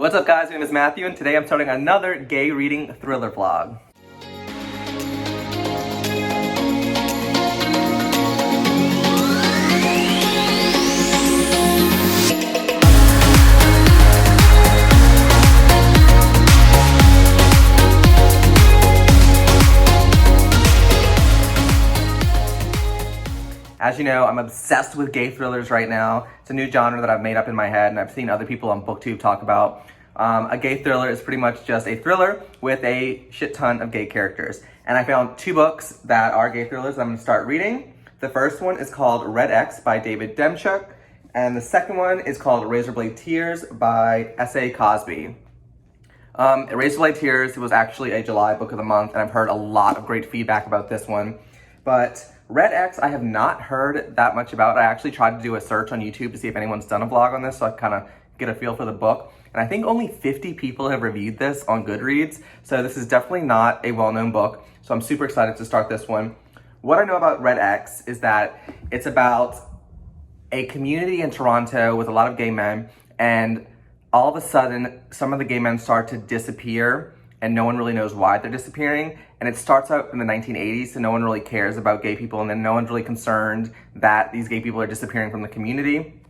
What's up guys, my name is Matthew and today I'm starting another gay reading thriller vlog. As you know, I'm obsessed with gay thrillers right now. It's a new genre that I've made up in my head and I've seen other people on BookTube talk about. A gay thriller is pretty much just a thriller with a shit ton of gay characters. And I found two books that are gay thrillers that I'm gonna start reading. The first one is called Red X by David Demchuk. And the second one is called Razorblade Tears by S.A. Cosby. Razorblade Tears was actually a July book of the month and I've heard a lot of great feedback about this one. But Red X, I have not heard that much about. I actually tried to do a search on YouTube to see if anyone's done a vlog on this so I kind of get a feel for the book. And I think only 50 people have reviewed this on Goodreads. So this is definitely not a well-known book. So I'm super excited to start this one. What I know about Red X is that it's about a community in Toronto with a lot of gay men. And all of a sudden, some of the gay men start to disappear and no one really knows why they're disappearing. And it starts out in the 1980s, so no one really cares about gay people, and then no one's really concerned that these gay people are disappearing from the community.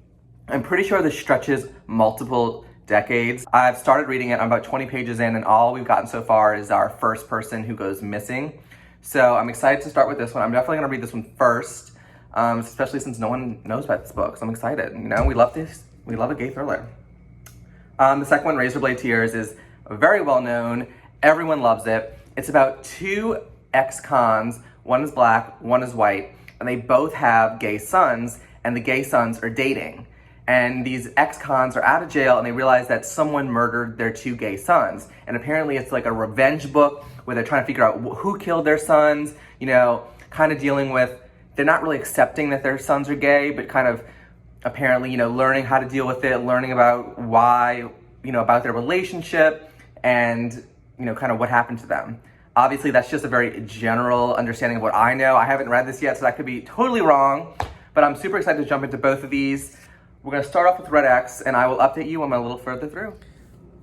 I'm pretty sure this stretches multiple decades. I've started reading it, I'm about 20 pages in, and all we've gotten so far is our first person who goes missing. So I'm excited to start with this one. I'm definitely gonna read this one first, especially since no one knows about this book, so I'm excited. You know, we love this, we love a gay thriller. The second one, Razorblade Tears, is very well known. Everyone loves it. It's about two ex-cons, one is black, one is white, and they both have gay sons, and the gay sons are dating. And these ex-cons are out of jail and they realize that someone murdered their two gay sons. And apparently it's like a revenge book where they're trying to figure out who killed their sons, you know, kind of dealing with, they're not really accepting that their sons are gay, but kind of apparently, you know, learning how to deal with it, learning about why, you know, about their relationship and, you know, kind of what happened to them. Obviously, that's just a very general understanding of what I know. I haven't read this yet, so that could be totally wrong, but I'm super excited to jump into both of these. We're gonna start off with Red X, and I will update you when I'm a little further through.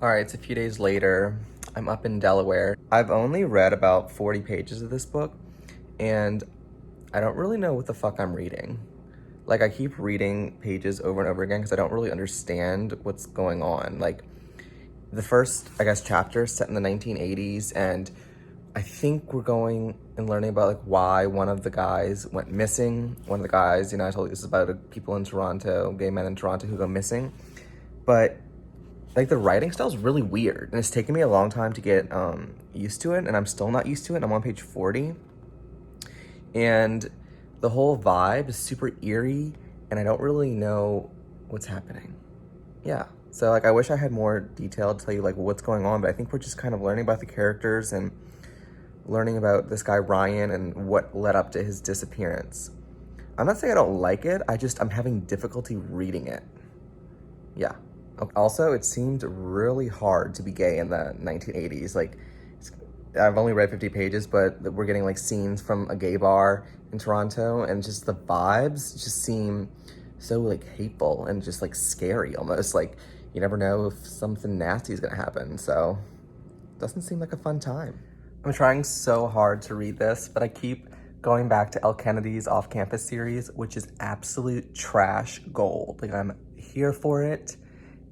All right, it's a few days later. I'm up in Delaware. I've only read about 40 pages of this book, and I don't really know what the fuck I'm reading. Like, I keep reading pages over and over again because I don't really understand what's going on. Like, the first, I guess, chapter is set in the 1980s, and I think we're going and learning about like why one of the guys went missing. One of the guys, you know, I told you this is about people in Toronto, gay men in Toronto who go missing. But like the writing style is really weird, and it's taken me a long time to get used to it, and I'm still not used to it. I'm on page 40, and the whole vibe is super eerie, and I don't really know what's happening. Yeah. So like I wish I had more detail to tell you like what's going on, but I think we're just kind of learning about the characters and learning about this guy Ryan and what led up to his disappearance. I'm not saying I don't like it, I'm having difficulty reading it. Yeah. Also, it seemed really hard to be gay in the 1980s. Like, I've only read 50 pages, but we're getting like scenes from a gay bar in Toronto, and just the vibes just seem so like hateful and just like scary almost. Like, you never know if something nasty is gonna happen, so it doesn't seem like a fun time. I'm trying so hard to read this, but I keep going back to Elle Kennedy's Off-Campus series, which is absolute trash gold. Like, I'm here for it,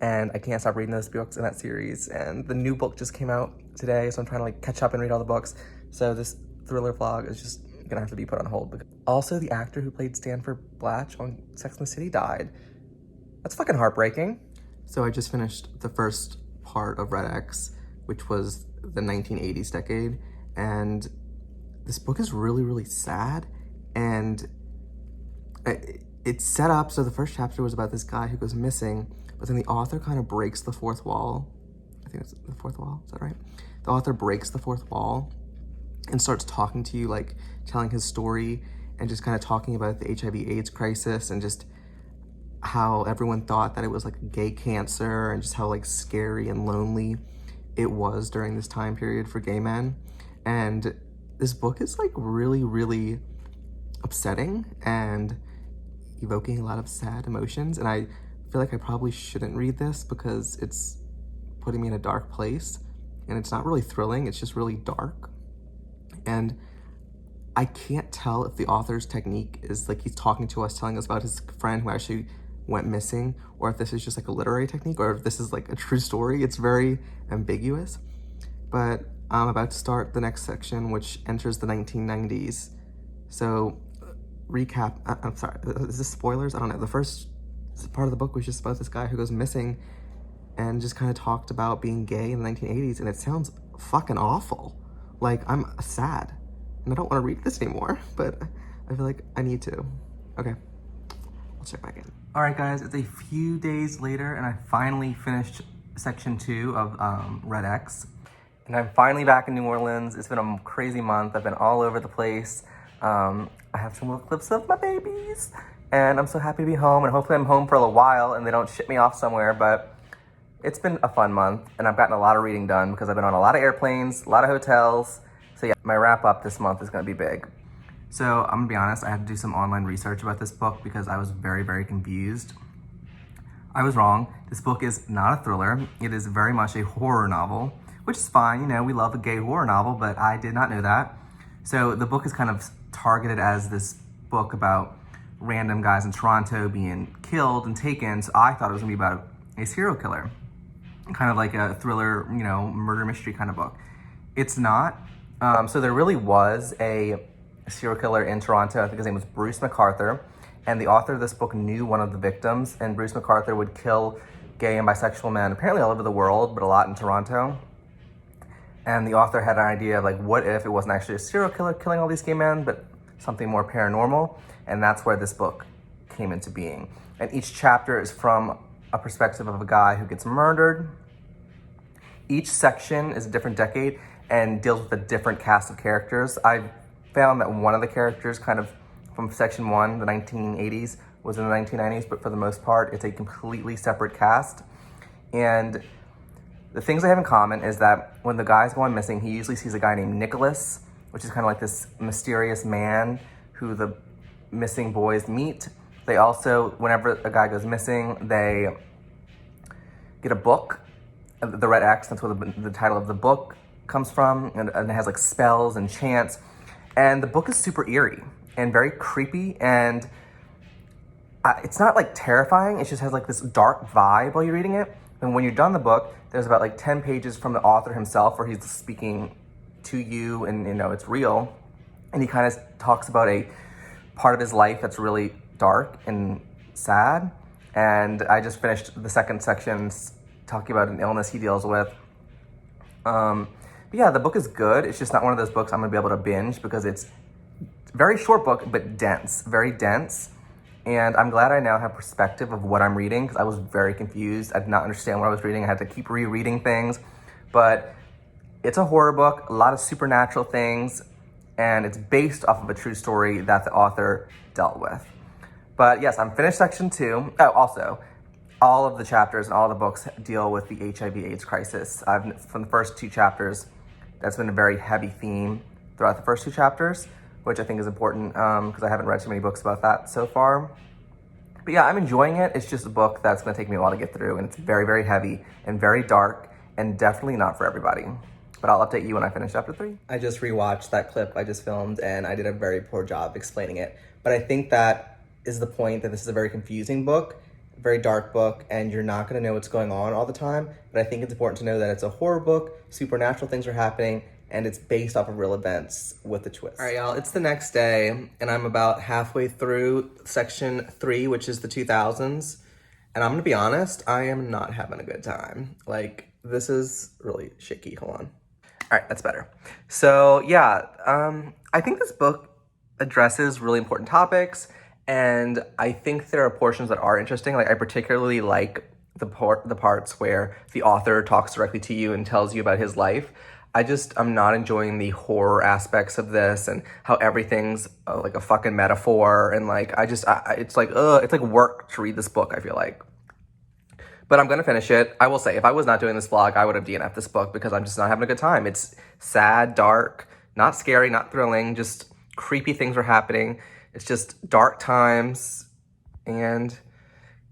and I can't stop reading those books in that series. And the new book just came out today, so I'm trying to like catch up and read all the books. So this thriller vlog is just gonna have to be put on hold. Also, the actor who played Stanford Blatch on Sex and the City died. That's fucking heartbreaking. So I just finished the first part of Red X, which was the 1980s decade, and this book is really, really sad, and it's set up, so the first chapter was about this guy who goes missing, but then the author kind of breaks the fourth wall. I think it's the fourth wall, is that right? The author breaks the fourth wall and starts talking to you, like telling his story and just kind of talking about the HIV/AIDS crisis and just how everyone thought that it was like gay cancer and just how like scary and lonely it was during this time period for gay men. And this book is like really, really upsetting and evoking a lot of sad emotions. And I feel like I probably shouldn't read this because it's putting me in a dark place, and it's not really thrilling, it's just really dark. And I can't tell if the author's technique is like he's talking to us, telling us about his friend who actually went missing, or if this is just like a literary technique, or if this is like a true story. It's very ambiguous. But I'm about to start the next section, which enters the 1990s. So, recap, I'm sorry, is this spoilers? I don't know. The first part of the book was just about this guy who goes missing and just kind of talked about being gay in the 1980s, and it sounds fucking awful. Like, I'm sad, and I don't want to read this anymore, but I feel like I need to. Okay, let's check back in. All right, guys, it's a few days later, and I finally finished section 2 of Red X. And I'm finally back in New Orleans. It's been a crazy month. I've been all over the place. I have some little clips of my babies, and I'm so happy to be home, and hopefully I'm home for a little while and they don't ship me off somewhere, but it's been a fun month, and I've gotten a lot of reading done because I've been on a lot of airplanes, a lot of hotels. So yeah, my wrap up this month is gonna be big. So I'm gonna be honest, I had to do some online research about this book because I was very, very confused. I was wrong. This book is not a thriller. It is very much a horror novel, which is fine. You know, we love a gay horror novel, but I did not know that. So the book is kind of targeted as this book about random guys in Toronto being killed and taken. So I thought it was gonna be about a serial killer, kind of like a thriller, you know, murder mystery kind of book. It's not. So there really was a serial killer in Toronto. I think his name was Bruce McArthur. And the author of this book knew one of the victims, and Bruce McArthur would kill gay and bisexual men, apparently all over the world, but a lot in Toronto. And the author had an idea of like, what if it wasn't actually a serial killer killing all these gay men, but something more paranormal? And that's where this book came into being. And each chapter is from a perspective of a guy who gets murdered. Each section is a different decade and deals with a different cast of characters. I found that one of the characters kind of from section 1, the 1980s, was in the 1990s, but for the most part, it's a completely separate cast. And the things they have in common is that when the guy's going missing, he usually sees a guy named Nicholas, which is kind of like this mysterious man who the missing boys meet. They also, whenever a guy goes missing, they get a book, the Red X, that's where the title of the book comes from, and it has like spells and chants. And the book is super eerie and very creepy, and it's not like terrifying, it just has like this dark vibe while you're reading it. And when you're done the book, there's about like 10 pages from the author himself where he's speaking to you, and you know, it's real. And he kind of talks about a part of his life that's really dark and sad. And I just finished the second section talking about an illness he deals with. But yeah, the book is good. It's just not one of those books I'm gonna be able to binge because it's a very short book, but dense, very dense. And I'm glad I now have perspective of what I'm reading because I was very confused. I did not understand what I was reading. I had to keep rereading things. But it's a horror book, a lot of supernatural things, and it's based off of a true story that the author dealt with. But yes, I'm finished section 2. Oh, also, all of the chapters and all the books deal with the HIV/AIDS crisis. From the first 2 chapters, that's been a very heavy theme throughout the first 2 chapters, which I think is important because I haven't read too many books about that so far. But yeah, I'm enjoying it. It's just a book that's gonna take me a while to get through, and it's very, very heavy and very dark and definitely not for everybody. But I'll update you when I finish chapter 3. I just rewatched that clip I just filmed, and I did a very poor job explaining it. But I think that is the point, that this is a very confusing book, very dark book, and you're not gonna know what's going on all the time. But I think it's important to know that it's a horror book, supernatural things are happening, and it's based off of real events with a twist. All right, y'all, it's the next day, and I'm about halfway through section 3, which is the 2000s. And I'm gonna be honest, I am not having a good time. Like, this is really shaky, hold on. All right, that's better. So yeah, I think this book addresses really important topics, and I think there are portions that are interesting. Like, I particularly like the parts where the author talks directly to you and tells you about his life. I'm not enjoying the horror aspects of this and how everything's like a fucking metaphor, and like, it's like work to read this book, I feel like. But I'm gonna finish it. I will say, if I was not doing this vlog, I would have DNF'd this book because I'm just not having a good time. It's sad, dark, not scary, not thrilling, just creepy things are happening. It's just dark times, and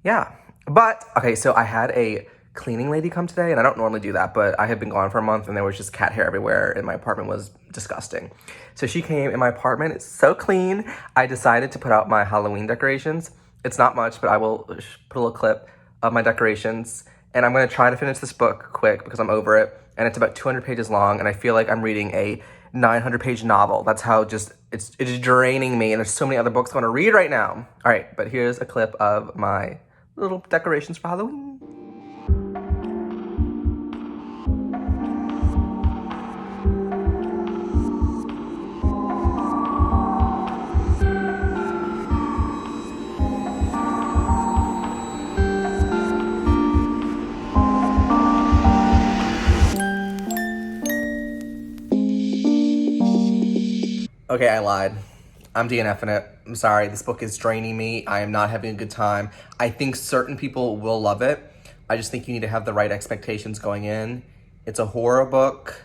yeah. But, okay, so I had a cleaning lady come today, and I don't normally do that, but I had been gone for a month and there was just cat hair everywhere and my apartment was disgusting. So she came and my apartment is so clean. I decided to put out my Halloween decorations. It's not much, but I will put a little clip of my decorations, and I'm gonna try to finish this book quick because I'm over it, and it's about 200 pages long, and I feel like I'm reading a 900-page novel. That's how just, it's draining me, and there's so many other books I wanna read right now. All right, but here's a clip of my little decorations for Halloween. Okay, I lied. I'm DNFing it. I'm sorry, this book is draining me. I am not having a good time. I think certain people will love it. I just think you need to have the right expectations going in. It's a horror book.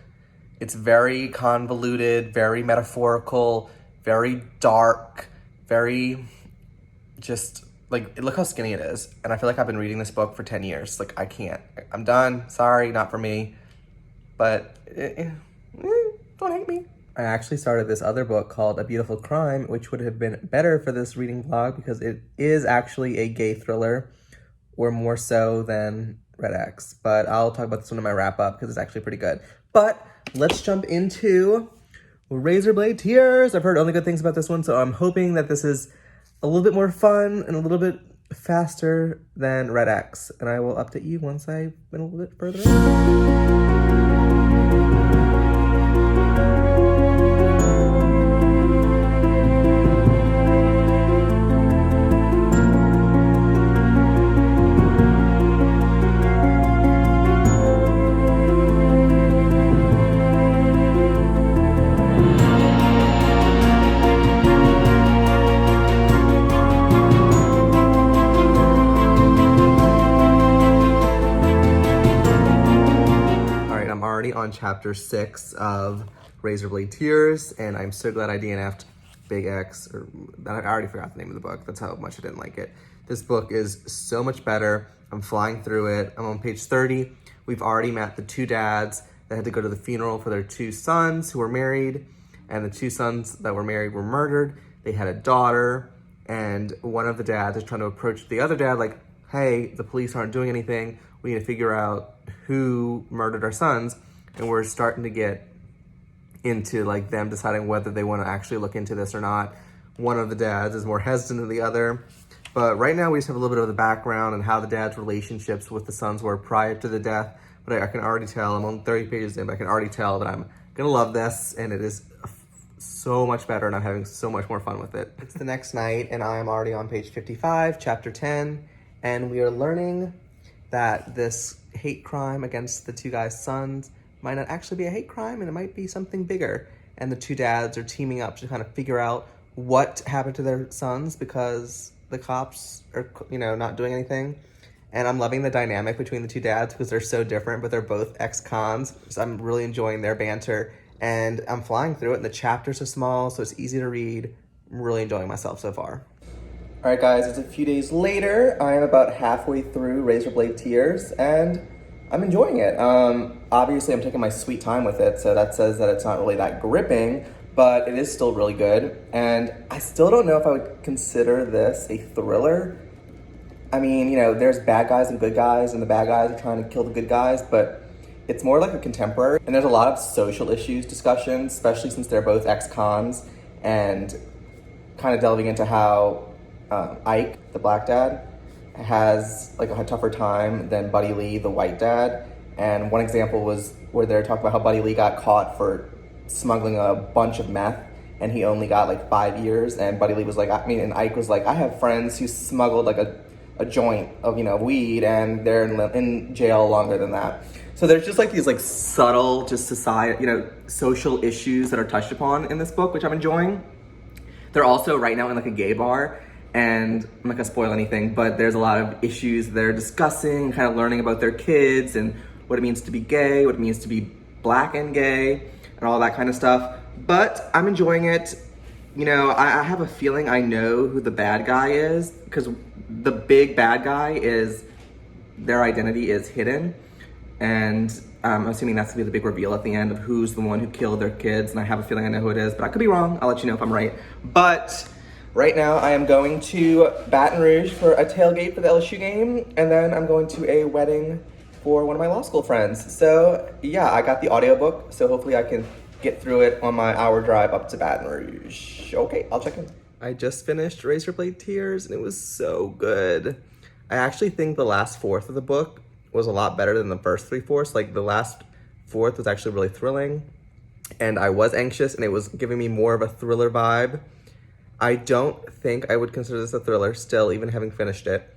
It's very convoluted, very metaphorical, very dark, very just, like, look how skinny it is. And I feel like I've been reading this book for 10 years. Like, I can't. I'm done. Sorry, not for me. But, don't hate me. I actually started this other book called A Beautiful Crime, which would have been better for this reading vlog because it is actually a gay thriller, or more so than Red X. But I'll talk about this one in my wrap up because it's actually pretty good. But let's jump into Razorblade Tears. I've heard only good things about this one, so I'm hoping that this is a little bit more fun and a little bit faster than Red X. And I will update you once I've been a little bit further in. On chapter 6 of Razorblade Tears, and I'm so glad I DNF'd Big X, or I already forgot the name of the book. That's how much I didn't like it. This book is so much better. I'm flying through it. I'm on page 30. We've already met the two dads that had to go to the funeral for their two sons who were married, and the two sons that were married were murdered. They had a daughter, and one of the dads is trying to approach the other dad like, hey, the police aren't doing anything. We need to figure out who murdered our sons. And we're starting to get into like them deciding whether they want to actually look into this or not. One of the dads is more hesitant than the other. But right now we just have a little bit of the background and how the dad's relationships with the sons were prior to the death. But I can already tell, I'm on 30 pages in, but I can already tell that I'm gonna love this, and it is so much better, and I'm having so much more fun with it. It's the next night, and I am already on page 55, chapter 10, and we are learning that this hate crime against the two guys' sons might not actually be a hate crime, and it might be something bigger. And the two dads are teaming up to kind of figure out what happened to their sons because the cops are, not doing anything. And I'm loving the dynamic between the two dads because they're so different, but they're both ex-cons. So I'm really enjoying their banter, and I'm flying through it, and the chapters are small, so it's easy to read. I'm really enjoying myself so far. All right, guys, it's a few days later. I am about halfway through Razorblade Tears, and I'm enjoying it. Obviously, I'm taking my sweet time with it, so that says that it's not really that gripping, but it is still really good. And I still don't know if I would consider this a thriller. I mean, there's bad guys and good guys, and the bad guys are trying to kill the good guys, but it's more like a contemporary. And there's a lot of social issues discussions, especially since they're both ex-cons, and kind of delving into how Ike, the black dad, has like a tougher time than Buddy Lee, the white dad. And one example was where they're talking about how Buddy Lee got caught for smuggling a bunch of meth, and he only got like 5 years. And Buddy Lee was like, and Ike was like, I have friends who smuggled like a joint of weed, and they're in jail longer than that. So there's just like these like subtle, just society, social issues that are touched upon in this book, which I'm enjoying. They're also right now in like a gay bar. And I'm not gonna spoil anything, but there's a lot of issues they're discussing, kind of learning about their kids and what it means to be gay, what it means to be black and gay, and all that kind of stuff. But I'm enjoying it. I have a feeling I know who the bad guy is, because the big bad guy is their identity is hidden. And I'm assuming that's gonna be the big reveal at the end of who's the one who killed their kids. And I have a feeling I know who it is, but I could be wrong. I'll let you know if I'm right. But right now I am going to Baton Rouge for a tailgate for the LSU game. And then I'm going to a wedding for one of my law school friends. So yeah, I got the audiobook. So hopefully I can get through it on my hour drive up to Baton Rouge. Okay, I'll check in. I just finished Razorblade Tears and it was so good. I actually think the last fourth of the book was a lot better than the first 3/4. Like the last fourth was actually really thrilling and I was anxious and it was giving me more of a thriller vibe. I don't think I would consider this a thriller still, even having finished it,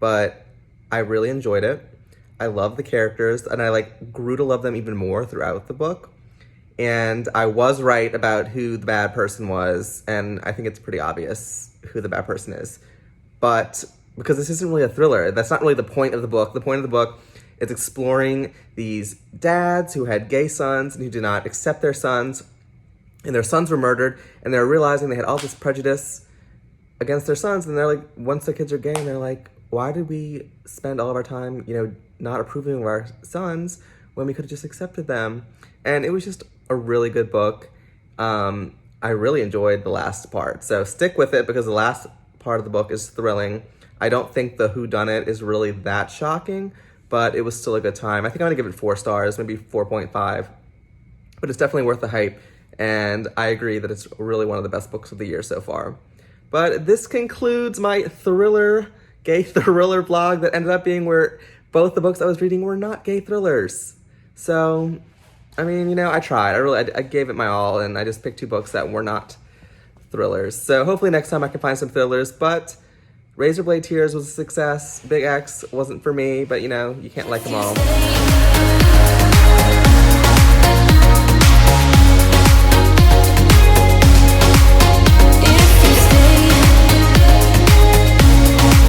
but I really enjoyed it. I love the characters and I like grew to love them even more throughout the book. And I was right about who the bad person was, and I think it's pretty obvious who the bad person is. But because this isn't really a thriller, that's not really the point of the book. The point of the book is exploring these dads who had gay sons and who did not accept their sons, and their sons were murdered, and they're realizing they had all this prejudice against their sons, and they're like, once their kids are gay, and they're like, why did we spend all of our time, not approving of our sons when we could have just accepted them? And it was just a really good book. I really enjoyed the last part. So stick with it because the last part of the book is thrilling. I don't think the whodunit is really that shocking, but it was still a good time. I think I'm gonna give it 4 stars, maybe 4.5, but it's definitely worth the hype. And I agree that it's really one of the best books of the year so far. But this concludes my gay thriller vlog that ended up being where both the books I was reading were not gay thrillers. So, I mean, I tried. I gave it my all, and I just picked 2 books that were not thrillers. So hopefully next time I can find some thrillers, but Razorblade Tears was a success. Big X wasn't for me, but you can't like them all.